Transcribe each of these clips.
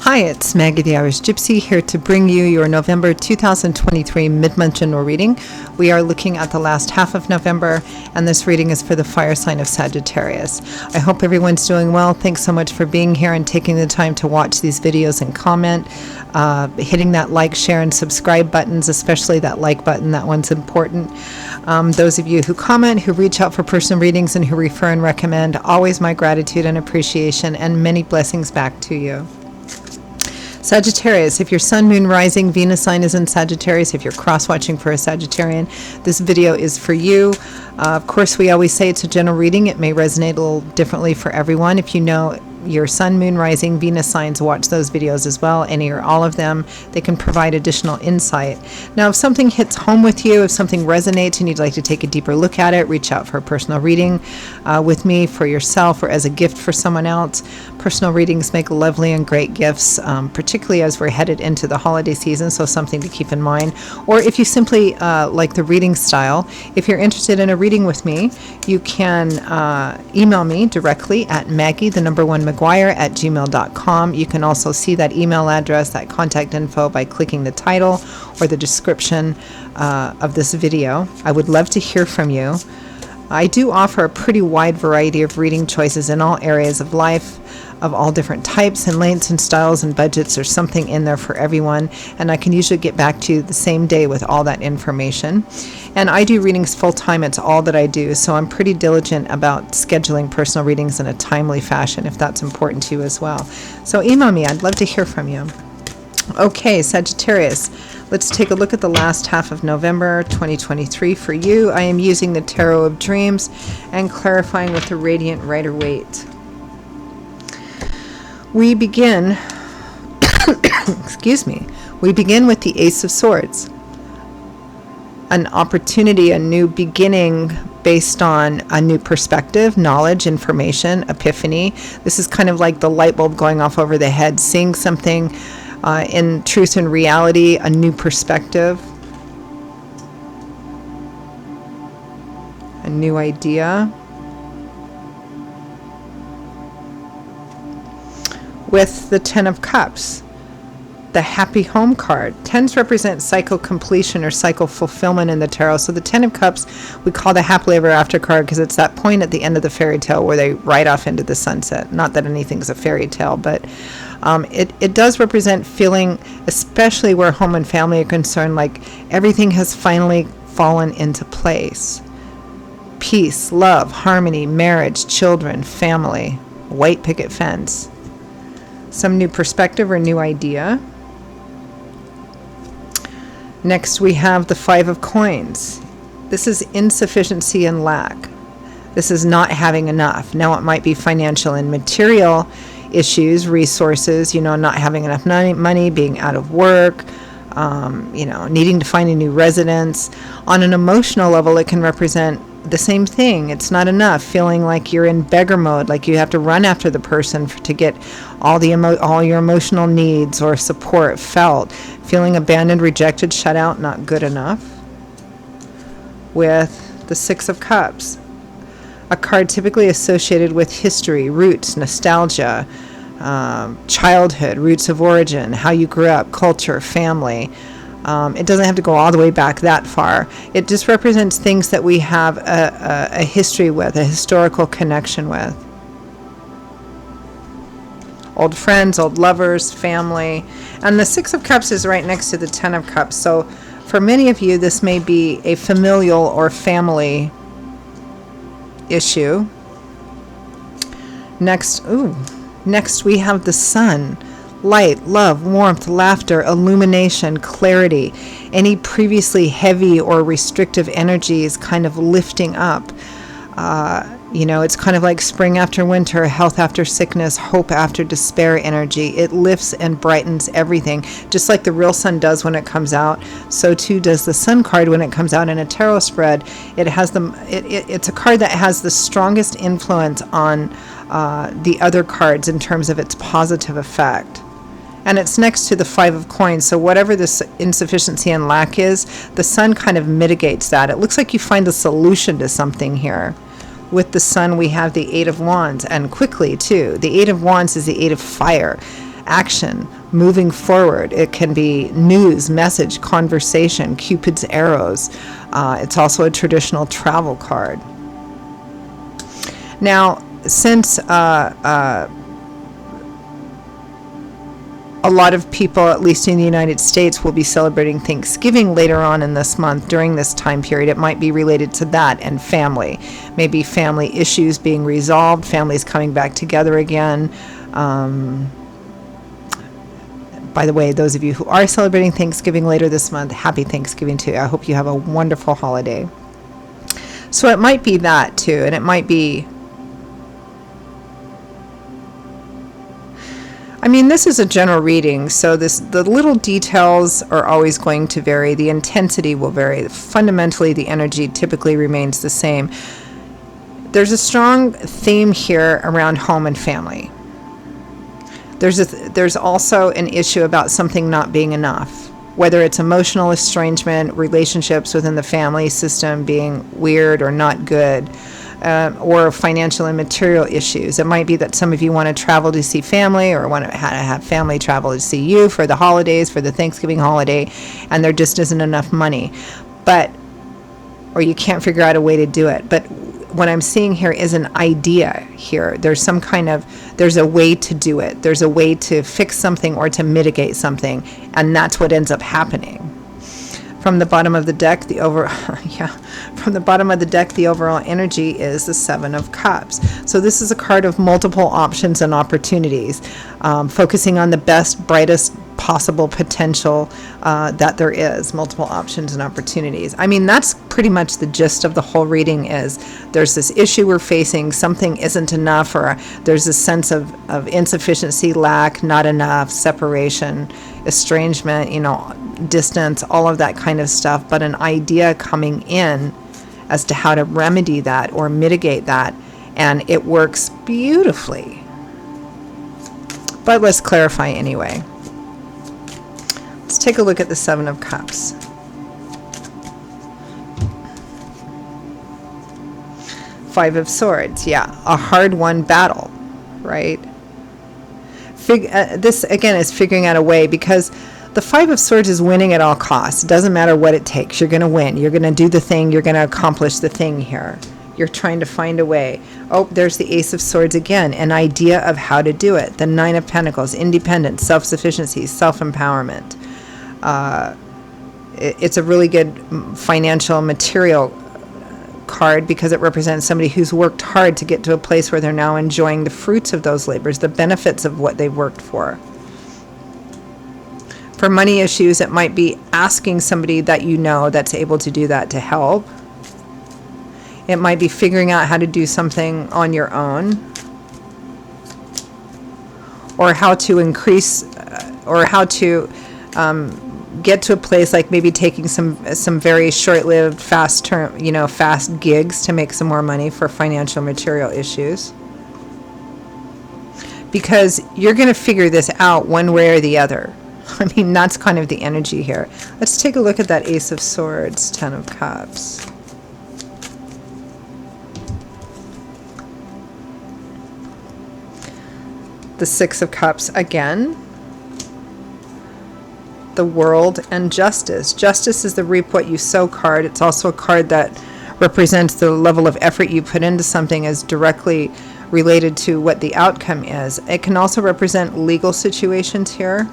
Hi, it's Maggie the Irish Gypsy here to bring you your November 2023 mid-month general reading. We are looking at the last half of November, and this reading is for the fire sign of Sagittarius. I hope everyone's doing well. Thanks so much for being here and taking the time to watch these videos and comment. Hitting that like, share, and subscribe buttons, especially that like button. That one's important. Those of you who comment, who reach out for personal readings, and who refer and recommend, always my gratitude and appreciation, and many blessings back to you. Sagittarius, if your sun, moon, rising, Venus sign is in Sagittarius, if you're cross-watching for a Sagittarian, this video is for you. Of course, we always say it's a general reading. It may resonate a little differently for everyone. If you know your sun, moon, rising, Venus signs, watch those videos as well, any or all of them. They can provide additional insight. Now, if something hits home with you, if something resonates and you'd like to take a deeper look at it, reach out for a personal reading with me, for yourself, or as a gift for someone else. Personal readings make lovely and great gifts, particularly as we're headed into the holiday season, so something to keep in mind. Or if you simply like the reading style, if you're interested in a reading with me, you can email me directly at Maggie1McGuire@gmail.com. You can also see that email address, that contact info, by clicking the title or the description of this video. I would love to hear from you. I do offer a pretty wide variety of reading choices in all areas of life, of all different types and lengths and styles and budgets. There's something in there for everyone, and I can usually get back to you the same day with all that information. And I do readings full-time. It's all that I do, so I'm pretty diligent about scheduling personal readings in a timely fashion, if that's important to you as well. So email me. I'd love to hear from you. Okay, Sagittarius, let's take a look at the last half of November 2023 for you. I am using the Tarot of Dreams and clarifying with the Radiant Rider-Waite. We begin, excuse me, we begin with the Ace of Swords. An opportunity, a new beginning based on a new perspective, knowledge, information, epiphany. This is kind of like the light bulb going off over the head, seeing something in truth and reality, a new perspective, a new idea. With the Ten of Cups, the Happy Home card. Tens represent cycle completion or cycle fulfillment in the tarot. So the Ten of Cups we call the happily ever after card because it's that point at the end of the fairy tale where they ride off into the sunset. Not that anything's a fairy tale, but it does represent feeling, especially where home and family are concerned, like everything has finally fallen into place. Peace, love, harmony, marriage, children, family, white picket fence. Some new perspective or new idea. Next we have the Five of Coins. This is insufficiency and lack. This is not having enough. Now it might be financial and material issues, resources, not having enough money, being out of work, needing to find a new residence. On an emotional level, it can represent the same thing. It's not enough, feeling like you're in beggar mode, like you have to run after the person to get all your emotional needs or support felt, feeling abandoned, rejected, shut out, not good enough. With the Six of Cups, a card typically associated with history, roots, nostalgia, childhood, roots of origin, how you grew up, culture, family. It doesn't have to go all the way back that far. It just represents things that we have a history with, a historical connection with. Old friends, old lovers, family. And the Six of Cups is right next to the Ten of Cups. So for many of you, this may be a familial or family issue. Next we have the Sun. Light, love, warmth, laughter, illumination, clarity. Any previously heavy or restrictive energies kind of lifting up. It's kind of like spring after winter, health after sickness, hope after despair energy. It lifts and brightens everything. Just like the real sun does when it comes out, so too does the Sun card when it comes out in a tarot spread. It's a card that has the strongest influence on the other cards in terms of its positive effect. And it's next to the Five of Coins, so whatever this insufficiency and lack is, the Sun kind of mitigates that. It looks like you find a solution to something here. With the Sun, we have the Eight of Wands, and quickly too. The Eight of Wands is the Eight of fire, action, moving forward. It can be news, message, conversation, Cupid's arrows. It's also a traditional travel card. Now, since a lot of people, at least in the United States, will be celebrating Thanksgiving later on in this month during this time period, it might be related to that and family. Maybe family issues being resolved, families coming back together again. By the way, those of you who are celebrating Thanksgiving later this month, happy Thanksgiving to you. I hope you have a wonderful holiday. So it might be that too, and it might be... I mean, this is a general reading, so the little details are always going to vary. The intensity will vary. Fundamentally, the energy typically remains the same. There's a strong theme here around home and family. There's also an issue about something not being enough, whether it's emotional estrangement, relationships within the family system being weird or not good, or financial and material issues. It might be that some of you want to travel to see family, or want to have family travel to see you for the holidays, for the Thanksgiving holiday, and there just isn't enough money. Or you can't figure out a way to do it. But what I'm seeing here is an idea here. There's a way to do it. There's a way to fix something or to mitigate something, and that's what ends up happening. From the bottom of the deck, the overall energy is the Seven of Cups. So this is a card of multiple options and opportunities, focusing on the best, brightest possible potential that there is, multiple options and opportunities. I mean, that's pretty much the gist of the whole reading. Is there's this issue we're facing, something isn't enough, or there's a sense of insufficiency, lack, not enough, separation, estrangement, distance, all of that kind of stuff, but an idea coming in as to how to remedy that or mitigate that, and it works beautifully. But let's clarify anyway. Let's take a look at the Seven of Cups. Five of Swords, yeah, a hard-won battle, right? This, again, is figuring out a way, because the Five of Swords is winning at all costs. It doesn't matter what it takes. You're going to win. You're going to do the thing. You're going to accomplish the thing here. You're trying to find a way. Oh, there's the Ace of Swords again, an idea of how to do it. The Nine of Pentacles, independence, self-sufficiency, self-empowerment. It's a really good financial material card, because it represents somebody who's worked hard to get to a place where they're now enjoying the fruits of those labors, the benefits of what they've worked for. For money issues, it might be asking somebody that you know that's able to do that to help. It might be figuring out how to do something on your own, or how to increase, or how to get to a place, like maybe taking some very short-lived, fast gigs to make some more money for financial material issues. Because you're going to figure this out one way or the other. I mean, that's kind of the energy here. Let's take a look at that Ace of Swords, Ten of Cups. The Six of Cups again. The World and Justice. Justice is the reap what you sow card. It's also a card that represents the level of effort you put into something as directly related to what the outcome is. It can also represent legal situations here.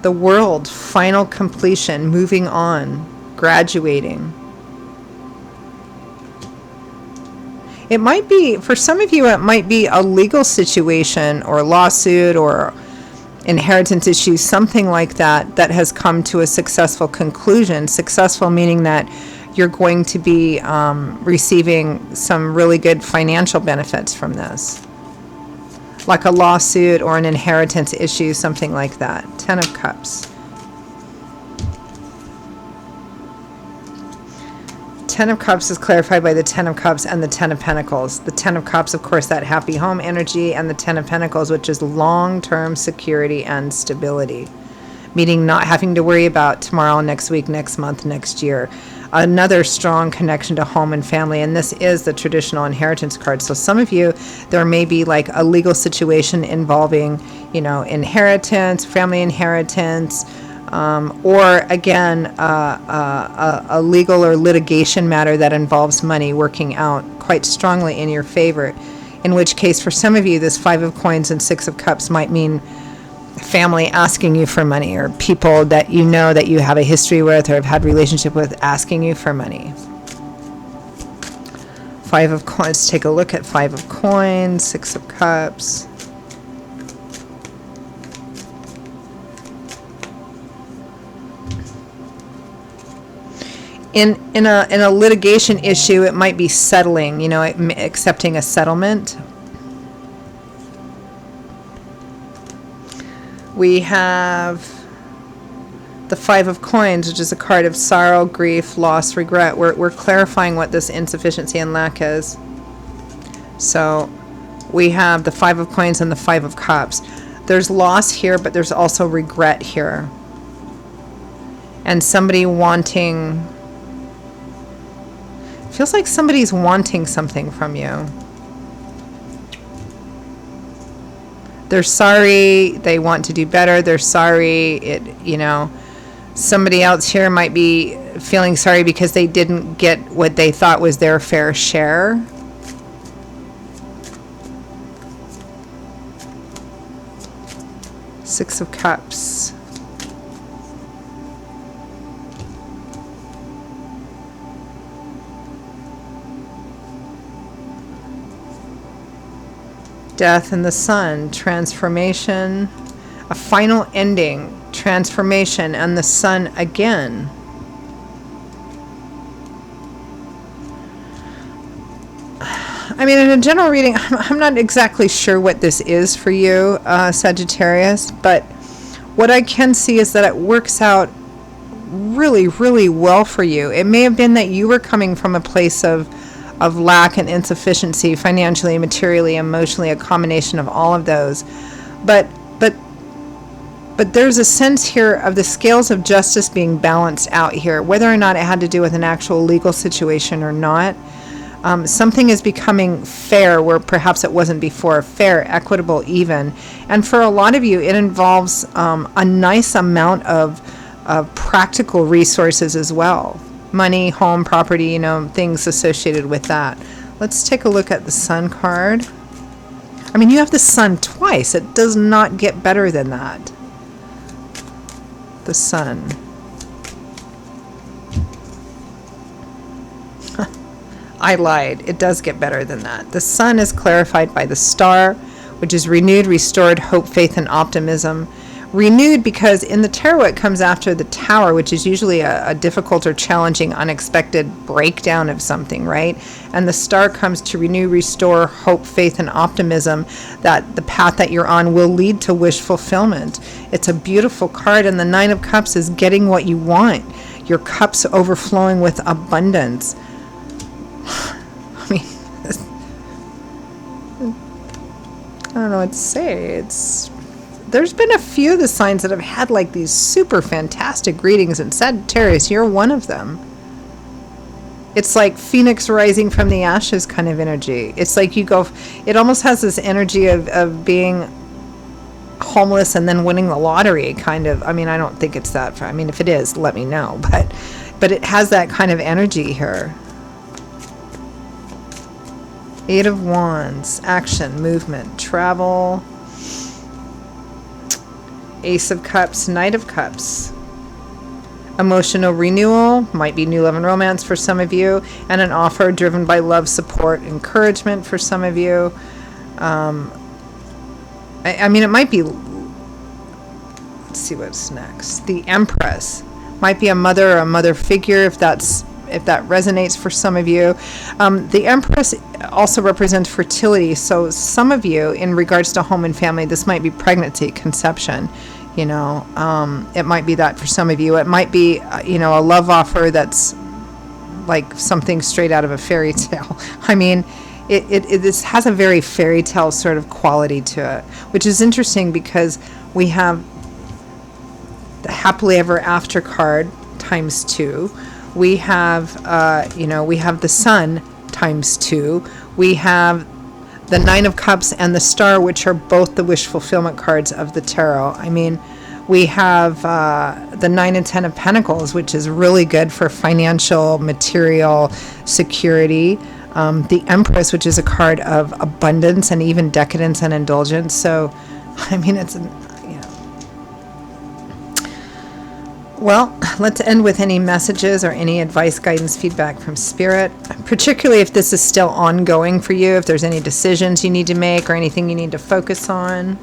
The World, final completion, moving on, graduating. It might be, for some of you, it might be a legal situation or lawsuit or inheritance issue, something like that, that has come to a successful conclusion. Successful meaning that you're going to be receiving some really good financial benefits from this. Like a lawsuit or an inheritance issue, something like that. Ten of Cups. Ten of Cups is clarified by the Ten of Cups and the Ten of Pentacles. The Ten of Cups, of course, that happy home energy, and the Ten of Pentacles, which is long-term security and stability, meaning not having to worry about tomorrow, next week, next month, next year. Another strong connection to home and family, and this is the traditional inheritance card. So some of you, there may be like a legal situation involving, inheritance, family inheritance, or again, a legal or litigation matter that involves money working out quite strongly in your favor. In which case, for some of you, this 5 of Coins and 6 of Cups might mean family asking you for money, or people that that you have a history with or have had relationship with asking you for money. 5 of Coins. Take a look at 5 of Coins, 6 of Cups. In a litigation issue, it might be settling, accepting a settlement. We have the 5 of Coins, which is a card of sorrow, grief, loss, regret. We're clarifying what this insufficiency and lack is. So we have the 5 of Coins and the 5 of Cups. There's loss here, but there's also regret here. And somebody wanting... feels like somebody's wanting something from you. They're sorry, they want to do better, they're sorry, somebody else here might be feeling sorry because they didn't get what they thought was their fair share. Six of Cups. Death and the Sun, transformation, a final ending, transformation, and the Sun again. I mean, in a general reading, I'm not exactly sure what this is for you, Sagittarius, but what I can see is that it works out really, really well for you. It may have been that you were coming from a place of lack and insufficiency, financially, materially, emotionally, a combination of all of those. But there's a sense here of the scales of justice being balanced out here, whether or not it had to do with an actual legal situation or not. Something is becoming fair where perhaps it wasn't before, fair, equitable, even. And for a lot of you, it involves a nice amount of practical resources as well. Money, home, property, things associated with that. Let's take a look at the Sun card. I mean, you have the Sun twice. It does not get better than that. The Sun. I lied. It does get better than that. The Sun is clarified by the Star, which is renewed, restored, hope, faith, and optimism. Renewed because in the tarot it comes after the Tower, which is usually a difficult or challenging, unexpected breakdown of something, right? And the Star comes to renew, restore, hope, faith, and optimism that the path that you're on will lead to wish fulfillment. It's a beautiful card, and the 9 of Cups is getting what you want. Your cups overflowing with abundance. I mean, I don't know what to say. There's been a few of the signs that have had like these super fantastic readings, and Sagittarius, you're one of them. It's like Phoenix rising from the ashes kind of energy. It's like it almost has this energy of being homeless and then winning the lottery kind of. I mean, I don't think it's that. I mean, if it is, let me know. But it has that kind of energy here. 8 of Wands, action, movement, travel. Ace of Cups, Knight of Cups. Emotional renewal, might be new love and romance for some of you, and an offer driven by love, support, encouragement for some of you. I mean, it might be, let's see what's next. The Empress might be a mother or a mother figure, if that resonates for some of you. The Empress also represents fertility, so some of you, in regards to home and family, this might be pregnancy, conception. It might be that for some of you. It might be, a love offer that's like something straight out of a fairy tale. I mean, this has a very fairy tale sort of quality to it, which is interesting because we have the happily ever after card times 2. We have, we have the Sun times 2. We have the Nine of Cups and the Star, which are both the wish fulfillment cards of the tarot. I mean, we have the 9 and 10 of Pentacles, which is really good for financial, material security. The Empress, which is a card of abundance and even decadence and indulgence. So, I mean, it's, Well, let's end with any messages or any advice, guidance, feedback from Spirit, particularly if this is still ongoing for you, if there's any decisions you need to make or anything you need to focus on.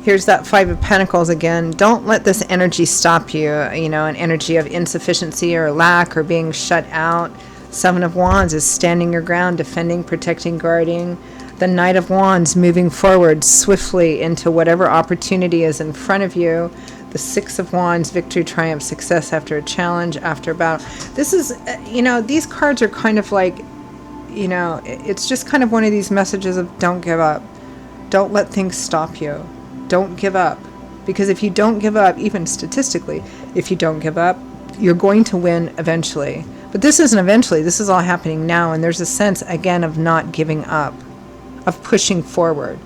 Here's that Five of Pentacles again. Don't let this energy stop you, an energy of insufficiency or lack or being shut out. Seven of Wands is standing your ground, defending, protecting, guarding. The Knight of Wands moving forward swiftly into whatever opportunity is in front of you. The Six of Wands, victory, triumph, success after a challenge, after a battle. This is, these cards are kind of like, it's just kind of one of these messages of don't give up. Don't let things stop you. Don't give up. Because if you don't give up, even statistically, if you don't give up, you're going to win eventually. But this isn't eventually. This is all happening now. And there's a sense, again, of not giving up, of pushing forward.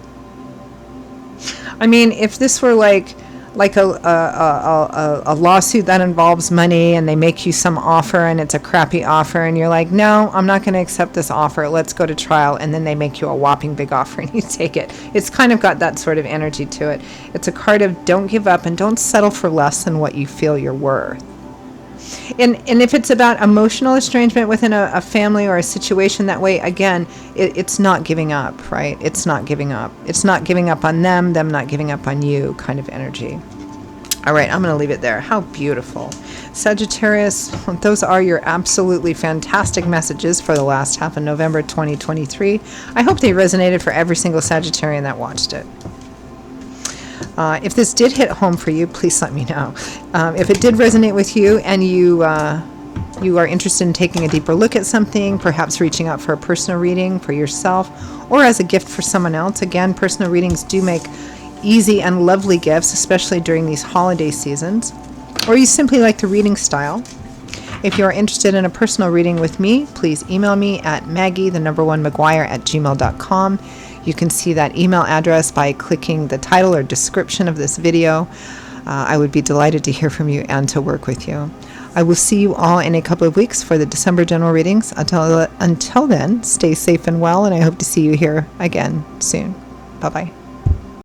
I mean, if this were like a lawsuit that involves money and they make you some offer and it's a crappy offer and you're like, no, I'm not going to accept this offer, let's go to trial, and then they make you a whopping big offer and you take it. It's kind of got that sort of energy to it. It's a card of don't give up and don't settle for less than what you feel you're worth. And if it's about emotional estrangement within a family or a situation that way, again, it's not giving up, right? It's not giving up. It's not giving up on them not giving up on you kind of energy. All right, I'm going to leave it there. How beautiful. Sagittarius, those are your absolutely fantastic messages for the last half of November 2023. I hope they resonated for every single Sagittarian that watched it. If this did hit home for you, please let me know. If it did resonate with you and you are interested in taking a deeper look at something, perhaps reaching out for a personal reading for yourself or as a gift for someone else. Again, personal readings do make easy and lovely gifts, especially during these holiday seasons. Or you simply like the reading style. If you are interested in a personal reading with me, please email me at maggie1mcguire@gmail.com. You can see that email address by clicking the title or description of this video. I would be delighted to hear from you and to work with you. I will see you all in a couple of weeks for the December general readings. Until then, stay safe and well, and I hope to see you here again soon. Bye-bye.